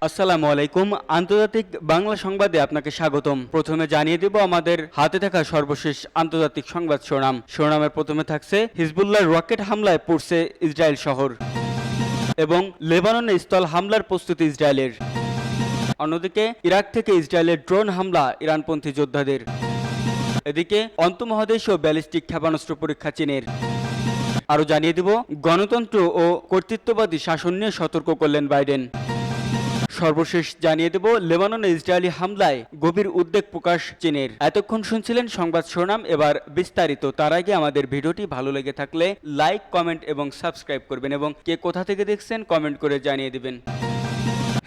আসসালামু আলাইকুম। আন্তর্জাতিক বাংলা সংবাদে আপনাকে স্বাগতম। প্রথমে জানিয়ে দেব আমাদের হাতে থাকা সর্বশেষ আন্তর্জাতিক সংবাদ শিরোনাম। শিরোনামের প্রথমে থাকছে হিজবুল্লাহর রকেট হামলায় পড়ছে ইসরায়েল শহর এবং লেবাননে স্থল হামলার প্রস্তুতি ইসরায়েলের। অন্যদিকে ইরাক থেকে ইসরায়েলের ড্রোন হামলা ইরানপন্থী যোদ্ধাদের। এদিকে অন্তঃমহাদেশীয় ব্যালিস্টিক ক্ষেপণাস্ত্র পরীক্ষা চীনের। আরও জানিয়ে দেব গণতন্ত্র ও কর্তৃত্ববাদী শাসন নিয়ে সতর্ক করলেন বাইডেন। সর্বশেষ জানিয়ে দেব লেবাননে ইসরায়েলি হামলায় গভীর উদ্বেগ প্রকাশ চীনের। এতক্ষণ শুনছিলেন সংবাদ শিরোনাম, এবার বিস্তারিত। তার আগে আমাদের ভিডিওটি ভালো লেগে থাকলে লাইক, কমেন্ট এবং সাবস্ক্রাইব করবেন এবং কে কোথা থেকে দেখছেন কমেন্ট করে জানিয়ে দিবেন।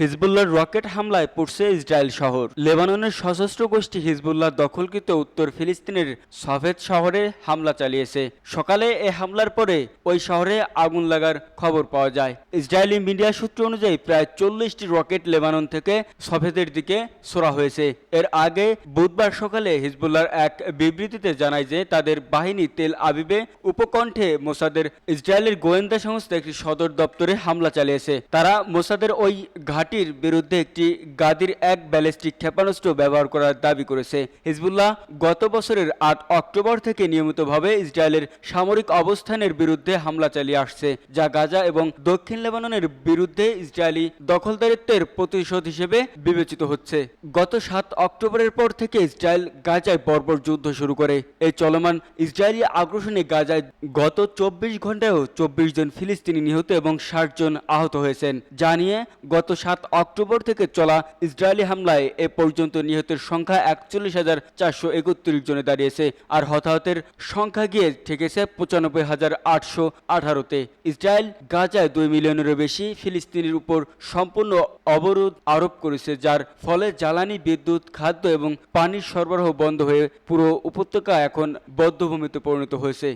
হিজবুল্লাহর রকেট হামলায় পড়ছে ইসরায়েল শহর। লেবাননের সশস্ত্র গোষ্ঠী হিজবুল্লাহ দখলকৃত উত্তর ফিলিস্তিনের সফেদ শহরে হামলা চালিয়েছে। সকালে এ হামলার পরে ওই শহরে আগুন লাগার খবর পাওয়া যায়। ইসরায়েলি মিডিয়া সূত্র অনুযায়ী প্রায় 40টি রকেট লেবানন থেকে সফেদের দিকে ছোড়া হয়েছে। এর আগে বুধবার সকালে হিজবুল্লাহর এক বিবৃতিতে জানায় যে তাদের বাহিনী তেল আবিবে উপকণ্ঠে মোসাদের ইসরায়েলের গোয়েন্দা সংস্থা একটি সদর দপ্তরে হামলা চালিয়েছে। তারা মোসাদের ওই ঘাটির বিরুদ্ধে একটি গাদির এক ব্যালিস্টিক ক্ষেপণাস্ত্র ব্যবহার করার দাবি করেছে। হিজবুল্লাহ গত বছরের 8 অক্টোবর থেকে নিয়মিতভাবে ইসরায়েলের সামরিক অবস্থানের বিরুদ্ধে হামলা চালিয়ে আসছে, যা গাজা এবং দক্ষিণ লেবাননের বিরুদ্ধে ইসরায়েলি দখলদারিত্বের প্রতিশোধ হিসেবে বিবেচিত হচ্ছে। গত 7 অক্টোবরের পর থেকে ইসরায়েল গাজায় বর্বর যুদ্ধ শুরু করে। এই চলমান ইসরায়েলি আগ্রাসনে গাজায় গত 24 ঘন্টায়ও 24 জন ফিলিস্তিনি নিহত এবং 60 জন আহত হয়েছেন। জানিয়ে গত 7 অক্টোবর থেকে চলা ইসরায়েলি হামলায় এ পর্যন্ত নিহতের সংখ্যা 41,431 জনে দাঁড়িয়েছে, আর হতাহতের সংখ্যা গিয়ে ঠেকেছে 95,818-তে। ইসরায়েল গাজায় 2 মিলিয়নেরও বেশি ফিলিস্তিনির উপর সম্পূর্ণ অবরোধ আরোপ করেছে, যার ফলে জ্বালানি, বিদ্যুৎ, খাদ্য এবং পানির সরবরাহ বন্ধ হয়ে পুরো উপত্যকা এখন বধ্যভূমিতে পরিণত হয়েছে।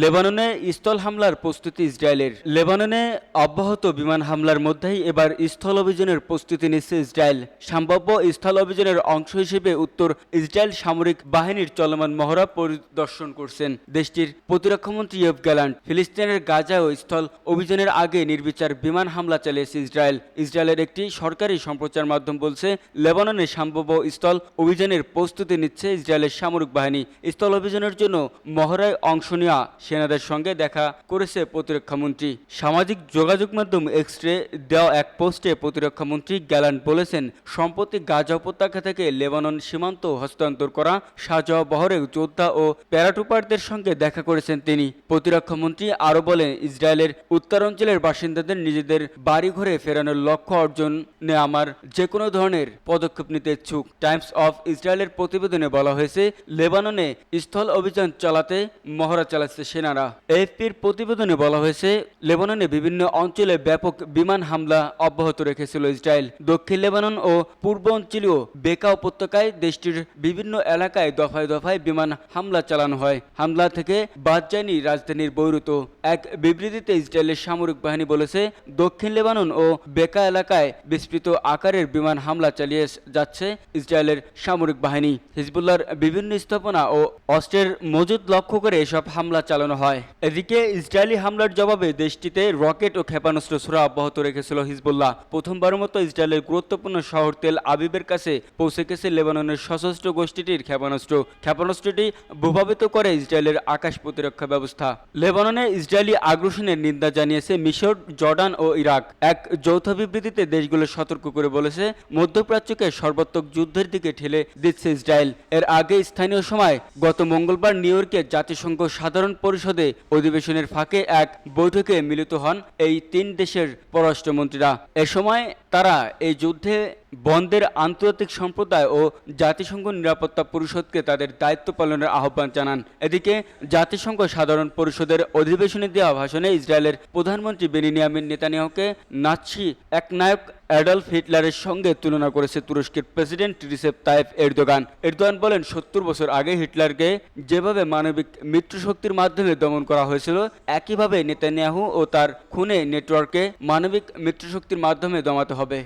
লেবাননে স্থল হামলার প্রস্তুতি ইসরায়েলের। লেবাননে অব্যাহত বিমান হামলার মধ্যেই এবার স্থল অভিযানের প্রস্তুতি নিচ্ছে ইসরায়েল। সম্ভাব্য স্থল অভিযানের অংশ হিসেবে উত্তর ইসরায়েল সামরিক বাহিনীর চলমান মহড়া পরিদর্শন করছেন দেশটির প্রতিরক্ষামন্ত্রী ইয়োভ গ্যালান্ট। ফিলিস্তিনের গাজায় স্থল অভিযানের আগে নির্বিচার বিমান হামলা চালিয়েছে ইসরায়েল। ইসরায়েলের একটি সরকারি সম্প্রচার মাধ্যম বলছে, লেবাননে সম্ভাব্য স্থল অভিযানের প্রস্তুতি নিচ্ছে ইসরায়েলের সামরিক বাহিনী। স্থল অভিযানের জন্য মহড়ায় অংশ নেওয়া সেনাদের সঙ্গে দেখা করেছে প্রতিরক্ষামন্ত্রী। সামাজিক যোগাযোগ মাধ্যম এক্সরে দেওয়া এক পোস্টে প্রতিরক্ষামন্ত্রী গ্যালান্ট বলেছেন, সম্প্রতি গাজা উপত্যকা থেকে লেবানন সীমান্ত হস্তান্তর করা সাঁজোয়া বহরের যোদ্ধা ও প্যারাটুপারদের সঙ্গে দেখা করেছেন তিনি। প্রতিরক্ষামন্ত্রী আরও বলেন, ইসরায়েলের উত্তরাঞ্চলের বাসিন্দাদের নিজেদের বাড়িঘরে ফেরানোর লক্ষ্য অর্জনে আমার যে কোনো ধরনের পদক্ষেপ নিতে ইচ্ছুক। টাইমস অফ ইসরায়েলের প্রতিবেদনে বলা হয়েছে, লেবাননে স্থল অভিযান চালাতে মহড়া চালাচ্ছে সেনারা। এএফপির প্রতিবেদনে বলা হয়েছে, লেবাননে বিভিন্ন অঞ্চলে ব্যাপক বিমান হামলা অব্যাহত রেখেছিল ইসরায়েল। দক্ষিণ লেবানন ও পূর্ব অঞ্চলীয় বেকা উপত্যকায় দেশটির বিভিন্ন এলাকায় দফায় দফায় বিমান হামলা চালানো হয়। হামলা থেকে বাদ যায়নি রাজধানীর বৈরুত। এক বিবৃতিতে ইসরায়েলের সামরিক বাহিনী বলেছে, দক্ষিণ লেবানন ও বেকা এলাকায় বিস্তৃত আকারের বিমান হামলা চালিয়ে যাচ্ছে ইসরায়েলের সামরিক বাহিনী। হিজবুল্লাহর বিভিন্ন স্থাপনা ও অস্ত্রের মজুদ লক্ষ্য করে এসব হামলা চালানো হয়। এদিকে ইসরায়েলি হামলার জবাবে দেশটিতে রকেট ও ক্ষেপণাস্ত্র ছোড়া অব্যাহত রেখেছিল হিজবুল্লাহ। প্রথমবারের মতো ইসরায়েলের গুরুত্বপূর্ণ শহর তেল আবিবের কাছে পৌঁছে গেছে লেবাননের সশস্ত্র গোষ্ঠীটির ক্ষেপণাস্ত্র। ক্ষেপণাস্ত্রটি ভূপাতিত করে ইসরায়েলের আকাশ প্রতিরক্ষা ব্যবস্থা। লেবাননে ইসরায়েলি আগ্রাসনের নিন্দা জানিয়েছে মিশর, জর্ডান ও ইরাক। এক যৌথ বিবৃতিতে দেশগুলো সতর্ক করে বলেছে, মধ্যপ্রাচ্যকে সর্বাত্মক যুদ্ধের দিকে ঠেলে দিচ্ছে ইসরায়েল। এর আগে স্থানীয় সময় গত মঙ্গলবার নিউ ইয়র্কে জাতিসংঘ সাধারণ পরিষদে অধিবেশনের ফাঁকে এক বৈঠকে মিলিত হন এই 3 দেশের পররাষ্ট্রমন্ত্রীরা। এ সময় তারা এই যুদ্ধে বন্ধের আন্তর্জাতিক সম্প্রদায় ও জাতিসংঘ নিরাপত্তা পরিষদকে তাদের দায়িত্ব পালনের আহ্বান জানান। এদিকে জাতিসংঘ সাধারণ পরিষদের অধিবেশনে দেওয়া ভাষণে ইসরায়েলের প্রধানমন্ত্রী বেনিয়ামিন নেতানিয়াহুকে নাৎসি একনায়ক অ্যাডলফ হিটলারের সঙ্গে তুলনা করেছে তুরস্কের president Recep Tayyip Erdogan. Erdogan বলেন, 70 বছর আগে হিটলারকে যেভাবে মানবিক মৃত্যুশক্তির মাধ্যমে দমন করা হয়েছিল, একইভাবে নেতানিয়াহু ও তার খুনে নেটওয়ার্ককে মানবিক মৃত্যুশক্তির মাধ্যমে দমাতে হবে।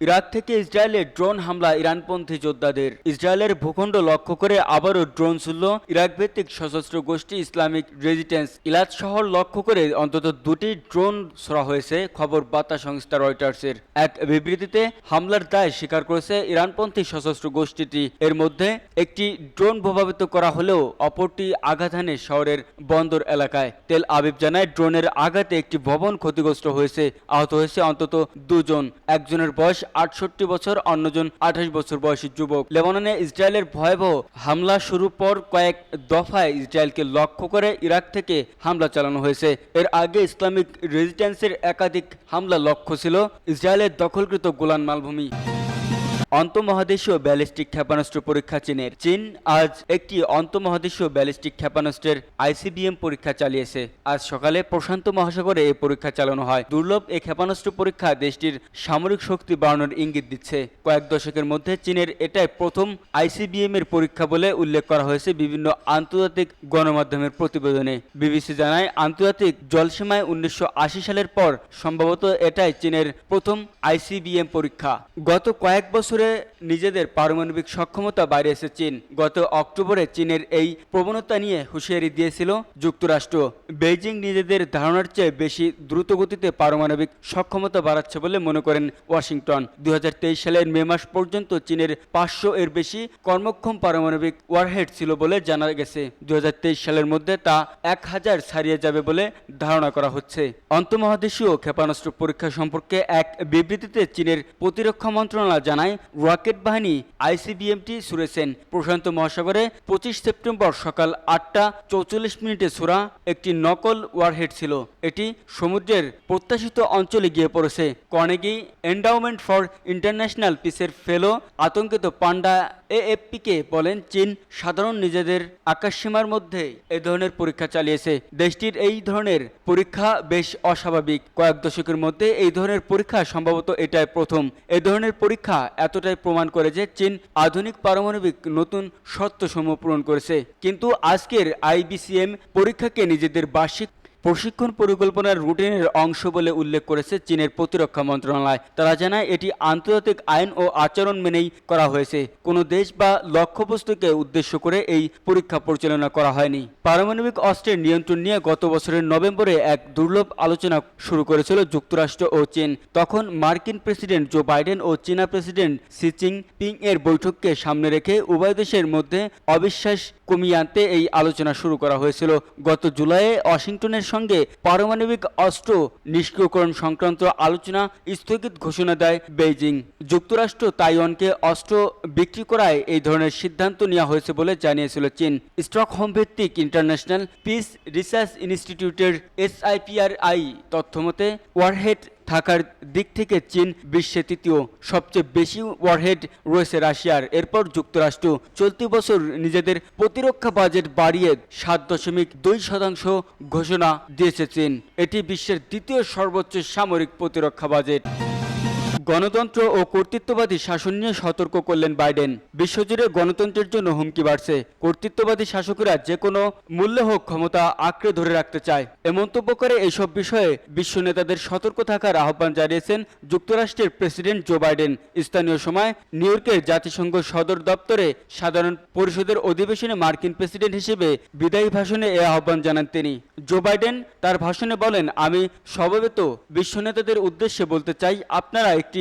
ইরাক থেকে ইসরায়েলে ড্রোন হামলা ইরানপন্থী যোদ্ধাদের। ইসরায়েলের ভূখণ্ড লক্ষ্য করে আবারও ড্রোন ছুড়ল ইরাক ভিত্তিক সশস্ত্র গোষ্ঠী ইসলামিক রেজিস্ট্যান্স। ইলাদ শহর লক্ষ্য করে অন্তত দুটি ড্রোন ছোড়া হয়েছে, খবর বার্তা সংস্থা রয়টার্সের। এক বিবৃতিতে হামলার দায় স্বীকার করেছে ইরানপন্থী সশস্ত্র গোষ্ঠীটি। এর মধ্যে একটি ড্রোন প্রভাবিত করা হলেও অপরটি আঘাত হানে শহরের বন্দর এলাকায়। তেল আবিব জানায় ড্রোনের আঘাতে একটি ভবন ক্ষতিগ্রস্ত হয়েছে। আহত হয়েছে অন্তত দুজন, একজনের বয়স 68 বছর, অন্যজন 28 বছর বয়সী যুবক। লেবাননে ইসরায়েলের ভয়াবহ হামলা শুরুর পর কয়েক দফায় ইসরায়েলকে লক্ষ্য করে ইরাক থেকে হামলা চালানো হয়েছে। এর আগে ইসলামিক রেজিস্ট্যান্সের একাধিক হামলা লক্ষ্য ছিল ইসরায়েলের দখলকৃত গোলান মালভূমি। আন্তঃমহাদেশীয় ব্যালিস্টিক ক্ষেপণাস্ত্র পরীক্ষা চীনের। চীন আজ একটি আন্তঃমহাদেশীয় ব্যালিস্টিক ক্ষেপণাস্ত্রের আইসিবিএম পরীক্ষা চালিয়েছে। আজ সকালে প্রশান্ত মহাসাগরে এই পরীক্ষা চালানো হয়। দুর্লভ এই ক্ষেপণাস্ত্র পরীক্ষা দেশটির সামরিক শক্তি বাড়ানোর ইঙ্গিত দিচ্ছে। কয়েক দশকের মধ্যে চীনের এটাই প্রথম আইসিবিএম এর পরীক্ষা বলে উল্লেখ করা হয়েছে বিভিন্ন আন্তর্জাতিক গণমাধ্যমের প্রতিবেদনে। বিবিসি জানায় আন্তর্জাতিক জলসীমায় 1980 সালের পর সম্ভবত এটাই চীনের প্রথম আইসিবিএম পরীক্ষা। গত কয়েক বছরে নিজেদের পারমাণবিক সক্ষমতা বাড়িয়েছে চীন। গত অক্টোবরে চীনের এই প্রবণতা নিয়ে হুঁশিয়ারি দিয়েছিল যুক্তরাষ্ট্র। বেইজিং নিজেদের ধারণার চেয়ে বেশি দ্রুতগতিতে পারমাণবিক সক্ষমতা বাড়াচ্ছে বলে মনে করেন ওয়াশিংটন। 2023 সালের মে মাস পর্যন্ত চীনের 500 এর বেশি কর্মক্ষম পারমাণবিক ওয়ারহেড ছিল বলে জানা গেছে। 2023 সালের মধ্যে তা 1000 ছাড়িয়ে যাবে বলে ধারণা করা হচ্ছে। আন্তঃমহাদেশীয় ক্ষেপণাস্ত্র পরীক্ষা সম্পর্কে এক বিবৃতিতে চীনের প্রতিরক্ষা মন্ত্রণালয় জানায় রকেট বাহিনী আইসিবিএমটি ছুড়েছেন প্রশান্ত মহাসাগরে 25 সেপ্টেম্বর সকাল 8টা 44 ছোড়া একটি নকল ওয়ারহেড ছিল। এটি সমুদ্রের প্রত্যাশিত অঞ্চলে গিয়ে পড়েছে। কার্নেগি এন্ডাউমেন্ট ফর ইন্টারন্যাশনাল পিসের ফেলো আতঙ্কিত পান্ডা এএফপিকে বলেন চীন সাধারণ নিজেদের আকাশসীমার মধ্যে এ ধরনের পরীক্ষা চালিয়েছে। দেশটির এই ধরনের পরীক্ষা বেশ অস্বাভাবিক। কয়েক দশকের মধ্যে এই ধরনের পরীক্ষা সম্ভবত এটাই প্রথম। এ ধরনের পরীক্ষা এতটাই প্রমাণ করে যে চীন আধুনিক পারমাণবিক নতুন শর্তসমূহ পূরণ করেছে। কিন্তু আজকের আইবিসিএম পরীক্ষাকে নিজেদের বার্ষিক প্রশিক্ষণ পরিকল্পনার রুটিনের অংশ বলে উল্লেখ করেছে চীনের প্রতিরক্ষা মন্ত্রণালয়। তারা জানায় এটি আন্তর্জাতিক আইন ও আচরণ মেনেই করা হয়েছে। কোনো দেশ বা লক্ষ্যবস্তুকে উদ্দেশ্য করে এই পরীক্ষা পরিচালনা করা হয়নি। পারমাণবিক অস্ত্রের নিয়ন্ত্রণ নিয়ে গত বছরের নভেম্বরে এক দুর্লভ আলোচনা শুরু করেছিল যুক্তরাষ্ট্র ও চীন। তখন মার্কিন প্রেসিডেন্ট জো বাইডেন ও চীনা প্রেসিডেন্ট শি জিনপিং এর বৈঠককে সামনে রেখে উভয় দেশের মধ্যে অবিশ্বাস কমিয়ে আনতে এই আলোচনা শুরু করা হয়েছিল। গত জুলাইয়ে ওয়াশিংটনের সঙ্গে পারমাণবিক অস্ত্র নিষ্ক্রিয়করণ সংক্রান্ত আলোচনা স্থগিত ঘোষণা দেয় বেইজিং। যুক্তরাষ্ট্র তাইওয়ানকে অস্ত্র বিক্রি করায় এই ধরনের সিদ্ধান্ত নেওয়া হয়েছে বলে জানিয়েছিল চীন। স্টকহোম ভিত্তিক ইন্টারন্যাশনাল পিস রিসার্চ ইনস্টিটিউটের SIPRI তথ্যমতে ওয়ারহেড থাকার দিক থেকে চীন বিশ্বে তৃতীয়। সবচেয়ে বেশি ওয়ারহেড রয়েছে রাশিয়ার, এরপর যুক্তরাষ্ট্র। চলতি বছর নিজেদের প্রতিরক্ষা বাজেট বাড়িয়ে 7.2% ঘোষণা দিয়েছে চীন। এটি বিশ্বের দ্বিতীয় সর্বোচ্চ সামরিক প্রতিরক্ষা বাজেট। গণতন্ত্র ও কর্তৃত্ববাদী শাসন নিয়ে সতর্ক করলেন বাইডেন। বিশ্বজুড়ে গণতন্ত্রের জন্য হুমকি বাড়ছে। কর্তৃত্ববাদী শাসকেরা যে কোনো মূল্যে হোক ক্ষমতা আঁকড়ে ধরে রাখতে চায়। এ মন্তব্য করে এইসব বিষয়ে বিশ্ব নেতাদের সতর্ক থাকার আহ্বান জানিয়েছেন যুক্তরাষ্ট্রের প্রেসিডেন্ট জো বাইডেন। স্থানীয় সময় নিউ ইয়র্কের জাতিসংঘ সদর দপ্তরে সাধারণ পরিষদের অধিবেশনে মার্কিন প্রেসিডেন্ট হিসেবে বিদায়ী ভাষণে এ আহ্বান জানান তিনি। জো বাইডেন তার ভাষণে বলেন, আমি সমবেত বিশ্ব নেতাদের উদ্দেশ্যে বলতে চাই, আপনারা একটি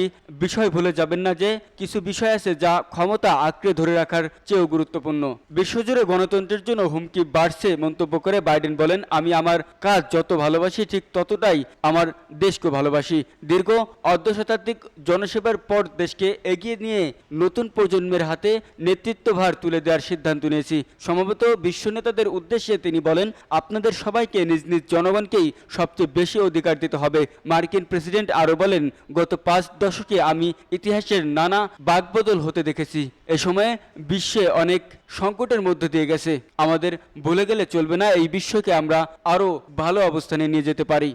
বিষয় ভুলে যাবেন না যে কিছু বিষয় আছে যা ক্ষমতা আঁকড়ে ধরে রাখার চেয়েও গুরুত্বপূর্ণ। বিশ্বজুড়ে গণতন্ত্রের জন্য হুমকি বাড়ছে মন্তব্য করে বাইডেন বলেন, আমি আমার কাজ যত ভালোবাসি ঠিক ততটাই আমার দেশকে ভালোবাসি। দীর্ঘ অর্ধশতাব্দীর জনসেবার পর দেশকে এগিয়ে নিয়ে নতুন প্রজন্মের হাতে নেতৃত্বভার তুলে দেওয়ার সিদ্ধান্ত নিয়েছি। সমবেত বিশ্ব নেতাদের উদ্দেশ্যে তিনি বলেন, আপনাদের সবাইকে নিজ নিজ জনগণকেই সবচেয়ে বেশি অধিকার দিতে হবে। মার্কিন প্রেসিডেন্ট আরও বলেন, গত 5 দশকে আমি ইতিহাসের নানা বাকবদল হতে দেখেছি। এ সময়ে বিশ্বে অনেক সংকটের মধ্য দিয়ে গেছে। আমাদের ভুলে গেলে চলবে না, এই বিশ্বকে আমরা আরও ভালো অবস্থানে নিয়ে যেতে পারি।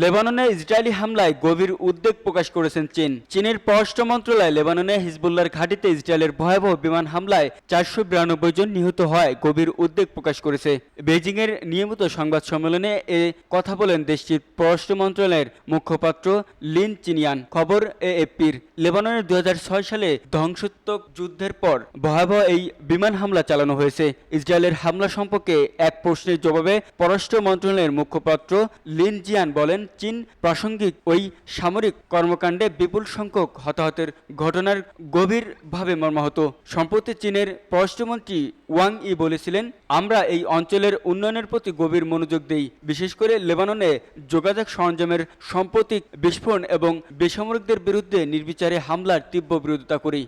লেবাননে ইসরায়েলি হামলায় গভীর উদ্বেগ প্রকাশ করেছেন চীনের পররাষ্ট্র মন্ত্রণালয় লেবাননে হিজবুল্লাহর ঘাঁটিতে ইসরায়েলের ভয়াবহ বিমান হামলায় 492 জন নিহত হয় গভীর উদ্বেগ প্রকাশ করেছে। বেজিংয়ের নিয়মিত সংবাদ সম্মেলনে এ কথা বলেন দেশটির পররাষ্ট্র মন্ত্রণালয়ের মুখপাত্র লিন চিনিয়ান। খবর এএফপির। লেবাননের 2006 সালে ধ্বংসাত্মক যুদ্ধের পর ভয়াবহ এই বিমান হামলা চালানো হয়েছে। ইসরায়েলের হামলা সম্পর্কে এক প্রশ্নের জবাবে পররাষ্ট্র মন্ত্রণালয়ের মুখপাত্র লিন জিয়ান বলেন, চীন প্রাসঙ্গিক ওই সামরিক কর্মকাণ্ডে বিপুল সংখ্যক হতাহতের ঘটনার গভীরভাবে মর্মাহত। সম্প্রতি চীনের পররাষ্ট্রমন্ত্রী ওয়াং ই বলেছিলেন, আমরা এই অঞ্চলের উন্নয়নের প্রতি গভীর মনোযোগ দেই, বিশেষ করে লেবাননে যোগাযোগ সরঞ্জামের সাম্প্রতিক বিস্ফোরণ এবং বেসামরিকদের বিরুদ্ধে নির্বিচারে হামলার তীব্র বিরোধিতা করি।